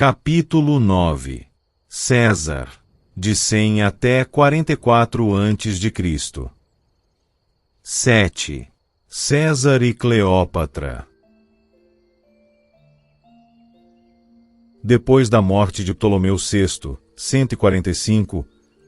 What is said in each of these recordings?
Capítulo 9. César, de 100 até 44 a.C. 7. César e Cleópatra. Depois da morte de Ptolomeu VI, 145,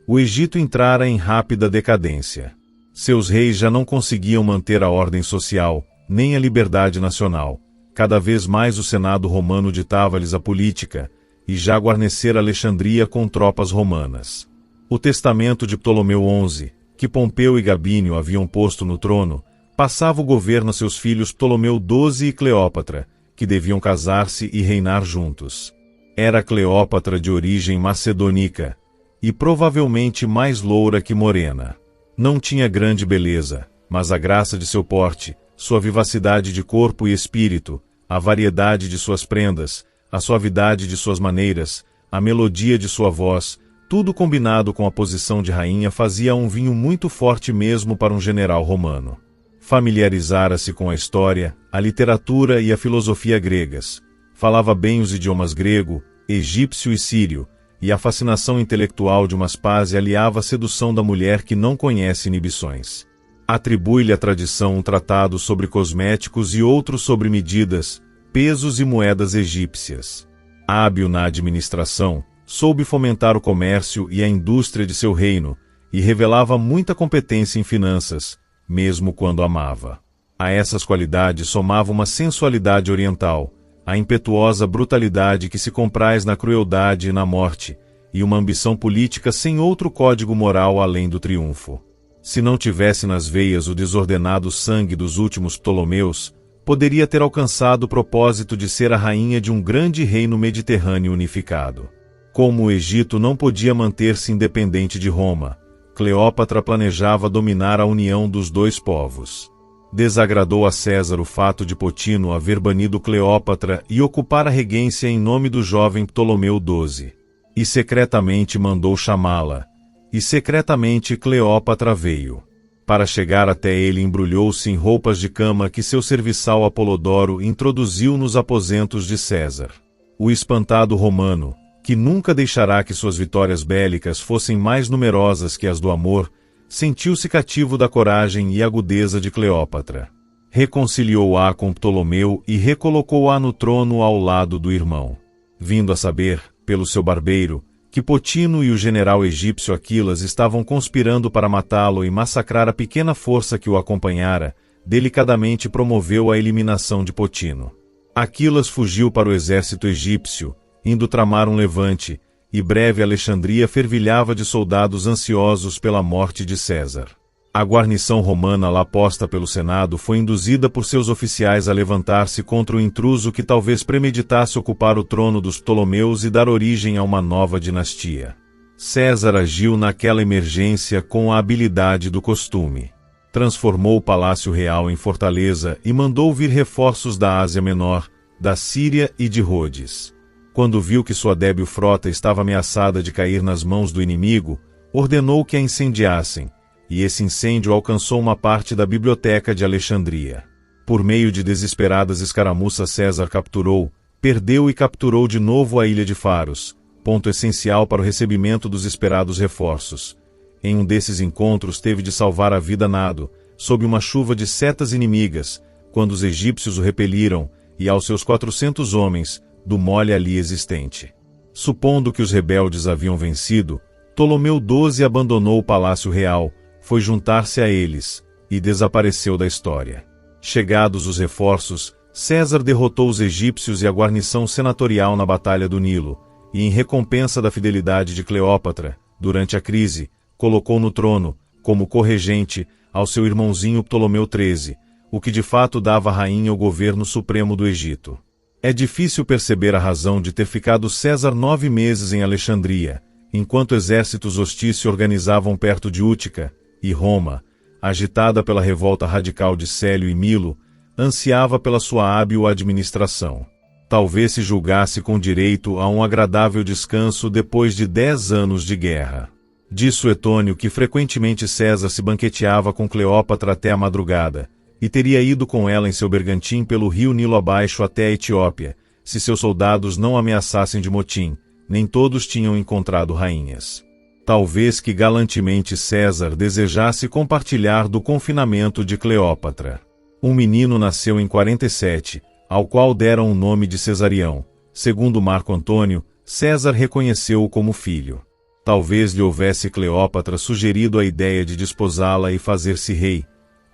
o Egito entrara em rápida decadência. Seus reis já não conseguiam manter a ordem social, nem a liberdade nacional. Cada vez mais o Senado romano ditava-lhes a política, e já guarnecera Alexandria com tropas romanas. O testamento de Ptolomeu XI, que Pompeu e Gabínio haviam posto no trono, passava o governo a seus filhos Ptolomeu XII e Cleópatra, que deviam casar-se e reinar juntos. Era Cleópatra de origem macedônica, e provavelmente mais loura que morena. Não tinha grande beleza, mas a graça de seu porte, sua vivacidade de corpo e espírito, a variedade de suas prendas, a suavidade de suas maneiras, a melodia de sua voz, tudo combinado com a posição de rainha fazia um vinho muito forte mesmo para um general romano. Familiarizara-se com a história, a literatura e a filosofia gregas. Falava bem os idiomas grego, egípcio e sírio, e a fascinação intelectual de Umaspase aliava a sedução da mulher que não conhece inibições. Atribui-lhe a tradição um tratado sobre cosméticos e outro sobre medidas, pesos e moedas egípcias. Hábil na administração, soube fomentar o comércio e a indústria de seu reino, e revelava muita competência em finanças, mesmo quando amava. A essas qualidades somava uma sensualidade oriental, a impetuosa brutalidade que se compraz na crueldade e na morte, e uma ambição política sem outro código moral além do triunfo. Se não tivesse nas veias o desordenado sangue dos últimos Ptolomeus, poderia ter alcançado o propósito de ser a rainha de um grande reino mediterrâneo unificado. Como o Egito não podia manter-se independente de Roma, Cleópatra planejava dominar a união dos dois povos. Desagradou a César o fato de Potino haver banido Cleópatra e ocupar a regência em nome do jovem Ptolomeu XII. E secretamente mandou chamá-la. E secretamente Cleópatra veio. Para chegar até ele embrulhou-se em roupas de cama que seu serviçal Apolodoro introduziu nos aposentos de César. O espantado romano, que nunca deixará que suas vitórias bélicas fossem mais numerosas que as do amor, sentiu-se cativo da coragem e agudeza de Cleópatra. Reconciliou-a com Ptolomeu e recolocou-a no trono ao lado do irmão. Vindo a saber, pelo seu barbeiro, que Potino e o general egípcio Aquilas estavam conspirando para matá-lo e massacrar a pequena força que o acompanhara, delicadamente promoveu a eliminação de Potino. Aquilas fugiu para o exército egípcio, indo tramar um levante, e breve Alexandria fervilhava de soldados ansiosos pela morte de César. A guarnição romana lá posta pelo Senado foi induzida por seus oficiais a levantar-se contra o intruso que talvez premeditasse ocupar o trono dos Ptolomeus e dar origem a uma nova dinastia. César agiu naquela emergência com a habilidade do costume. Transformou o Palácio Real em fortaleza e mandou vir reforços da Ásia Menor, da Síria e de Rhodes. Quando viu que sua débil frota estava ameaçada de cair nas mãos do inimigo, ordenou que a incendiassem, e esse incêndio alcançou uma parte da biblioteca de Alexandria. Por meio de desesperadas escaramuças César capturou, perdeu e capturou de novo a ilha de Faros, ponto essencial para o recebimento dos esperados reforços. Em um desses encontros teve de salvar a vida nado, sob uma chuva de setas inimigas, quando os egípcios o repeliram, e aos seus 400 homens, do mole ali existente. Supondo que os rebeldes haviam vencido, Ptolomeu XII abandonou o Palácio Real, foi juntar-se a eles, e desapareceu da história. Chegados os reforços, César derrotou os egípcios e a guarnição senatorial na Batalha do Nilo, e em recompensa da fidelidade de Cleópatra, durante a crise, colocou no trono, como corregente, ao seu irmãozinho Ptolomeu XIII, o que de fato dava à rainha o governo supremo do Egito. É difícil perceber a razão de ter ficado César 9 meses em Alexandria, enquanto exércitos hostis se organizavam perto de Útica, e Roma, agitada pela revolta radical de Célio e Milo, ansiava pela sua hábil administração. Talvez se julgasse com direito a um agradável descanso depois de 10 anos de guerra. Diz Suetônio que frequentemente César se banqueteava com Cleópatra até a madrugada, e teria ido com ela em seu bergantim pelo rio Nilo abaixo até a Etiópia, se seus soldados não ameaçassem de motim, nem todos tinham encontrado rainhas. Talvez que galantemente César desejasse compartilhar do confinamento de Cleópatra. Um menino nasceu em 47, ao qual deram o nome de Cesarião. Segundo Marco Antônio, César reconheceu-o como filho. Talvez lhe houvesse Cleópatra sugerido a ideia de desposá-la e fazer-se rei,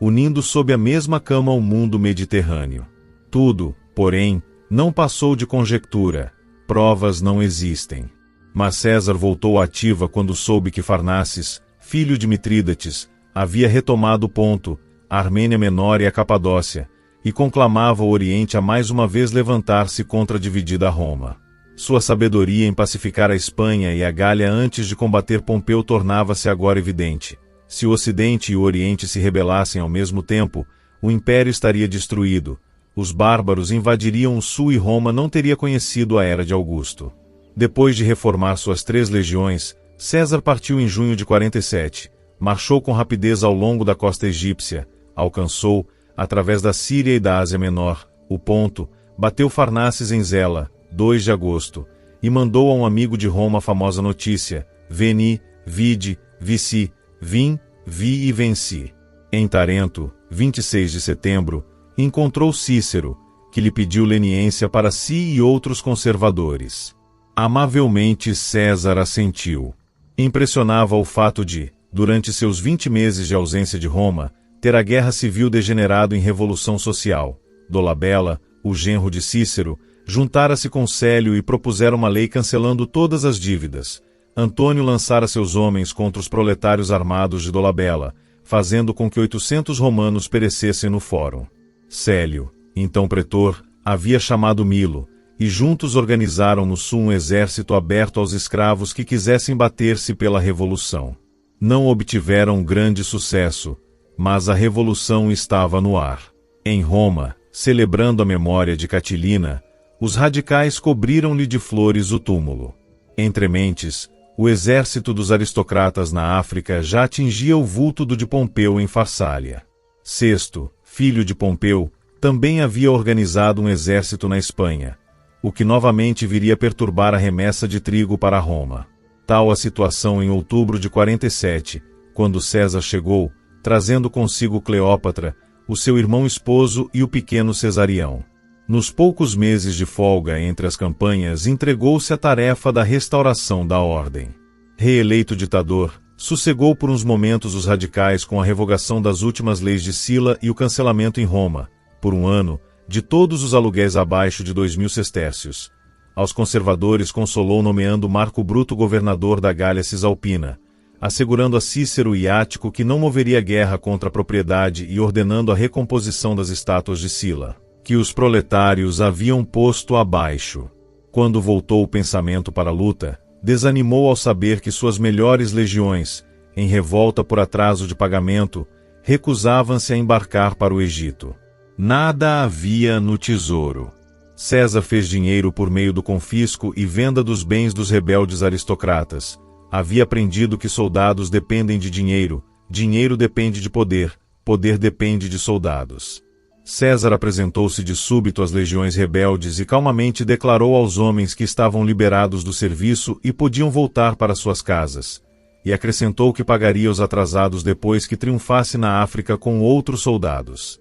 unindo sob a mesma cama o mundo mediterrâneo. Tudo, porém, não passou de conjectura, provas não existem. Mas César voltou ativa quando soube que Farnaces, filho de Mitrídates, havia retomado Ponto, a Armênia Menor e a Capadócia, e conclamava o Oriente a mais uma vez levantar-se contra a dividida Roma. Sua sabedoria em pacificar a Espanha e a Gália antes de combater Pompeu tornava-se agora evidente. Se o Ocidente e o Oriente se rebelassem ao mesmo tempo, o Império estaria destruído, os bárbaros invadiriam o Sul e Roma não teria conhecido a era de Augusto. Depois de reformar suas 3 legiões, César partiu em junho de 47, marchou com rapidez ao longo da costa egípcia, alcançou, através da Síria e da Ásia Menor, o Ponto, bateu Farnaces em Zela, 2 de agosto, e mandou a um amigo de Roma a famosa notícia: Veni, vidi, vici, vim, vi e venci. Em Tarento, 26 de setembro, encontrou Cícero, que lhe pediu leniência para si e outros conservadores. Amavelmente César assentiu. Impressionava o fato de, durante seus 20 meses de ausência de Roma, ter a guerra civil degenerado em revolução social. Dolabella, o genro de Cícero, juntara-se com Célio e propusera uma lei cancelando todas as dívidas. Antônio lançara seus homens contra os proletários armados de Dolabella, fazendo com que 800 romanos perecessem no fórum. Célio, então pretor, havia chamado Milo, e juntos organizaram no sul um exército aberto aos escravos que quisessem bater-se pela revolução. Não obtiveram grande sucesso, mas a revolução estava no ar. Em Roma, celebrando a memória de Catilina, os radicais cobriram-lhe de flores o túmulo. Entre mentes, o exército dos aristocratas na África já atingia o vulto do de Pompeu em Farsália. Sexto, filho de Pompeu, também havia organizado um exército na Espanha, o que novamente viria perturbar a remessa de trigo para Roma. Tal a situação em outubro de 47, quando César chegou, trazendo consigo Cleópatra, o seu irmão esposo e o pequeno Cesarião. Nos poucos meses de folga entre as campanhas, entregou-se à tarefa da restauração da ordem. Reeleito ditador, sossegou por uns momentos os radicais com a revogação das últimas leis de Sila e o cancelamento em Roma, por um ano, de todos os aluguéis abaixo de 2.000 sestércios. Aos conservadores consolou nomeando Marco Bruto governador da Gália Cisalpina, assegurando a Cícero e Ático que não moveria guerra contra a propriedade e ordenando a recomposição das estátuas de Sila, que os proletários haviam posto abaixo. Quando voltou o pensamento para a luta, desanimou ao saber que suas melhores legiões, em revolta por atraso de pagamento, recusavam-se a embarcar para o Egito. Nada havia no tesouro. César fez dinheiro por meio do confisco e venda dos bens dos rebeldes aristocratas. Havia aprendido que soldados dependem de dinheiro, dinheiro depende de poder, poder depende de soldados. César apresentou-se de súbito às legiões rebeldes e calmamente declarou aos homens que estavam liberados do serviço e podiam voltar para suas casas, e acrescentou que pagaria os atrasados depois que triunfasse na África com outros soldados.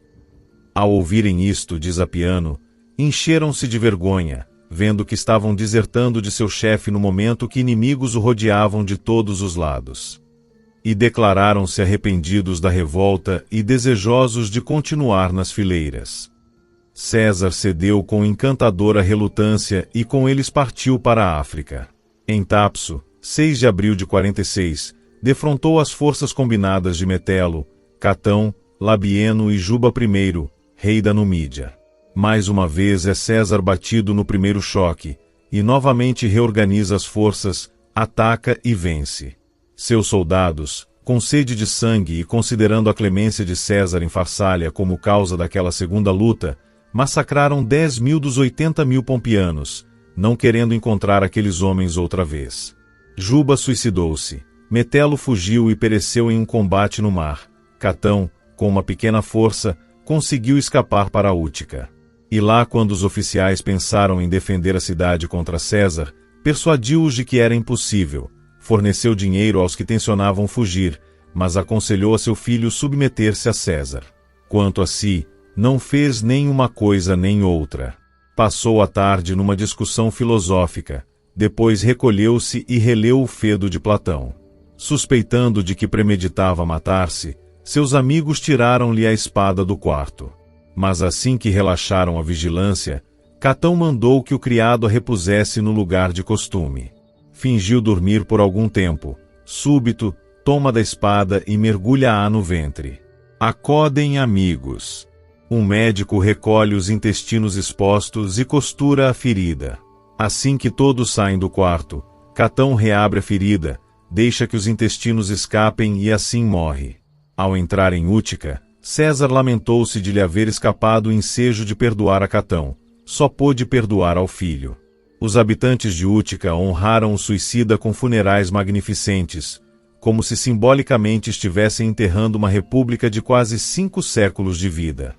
Ao ouvirem isto, diz Apiano, encheram-se de vergonha, vendo que estavam desertando de seu chefe no momento que inimigos o rodeavam de todos os lados. E declararam-se arrependidos da revolta e desejosos de continuar nas fileiras. César cedeu com encantadora relutância e com eles partiu para a África. Em Tapso, 6 de abril de 46, defrontou as forças combinadas de Metelo, Catão, Labieno e Juba I, rei da Numídia. Mais uma vez é César batido no primeiro choque, e novamente reorganiza as forças, ataca e vence. Seus soldados, com sede de sangue e considerando a clemência de César em Farsália como causa daquela segunda luta, massacraram 10.000 dos 80.000 pompianos, não querendo encontrar aqueles homens outra vez. Juba suicidou-se, Metelo fugiu e pereceu em um combate no mar. Catão, com uma pequena força, conseguiu escapar para Útica. E lá, quando os oficiais pensaram em defender a cidade contra César, persuadiu-os de que era impossível, forneceu dinheiro aos que tencionavam fugir, mas aconselhou a seu filho submeter-se a César. Quanto a si, não fez nem uma coisa nem outra. Passou a tarde numa discussão filosófica, depois recolheu-se e releu o Fedo de Platão. Suspeitando de que premeditava matar-se, seus amigos tiraram-lhe a espada do quarto. Mas assim que relaxaram a vigilância, Catão mandou que o criado a repusesse no lugar de costume. Fingiu dormir por algum tempo. Súbito, toma da espada e mergulha-a no ventre. Acodem, amigos. Um médico recolhe os intestinos expostos e costura a ferida. Assim que todos saem do quarto, Catão reabre a ferida, deixa que os intestinos escapem e assim morre. Ao entrar em Útica, César lamentou-se de lhe haver escapado o ensejo de perdoar a Catão. Só pôde perdoar ao filho. Os habitantes de Útica honraram o suicida com funerais magnificentes, como se simbolicamente estivessem enterrando uma república de quase 5 séculos de vida.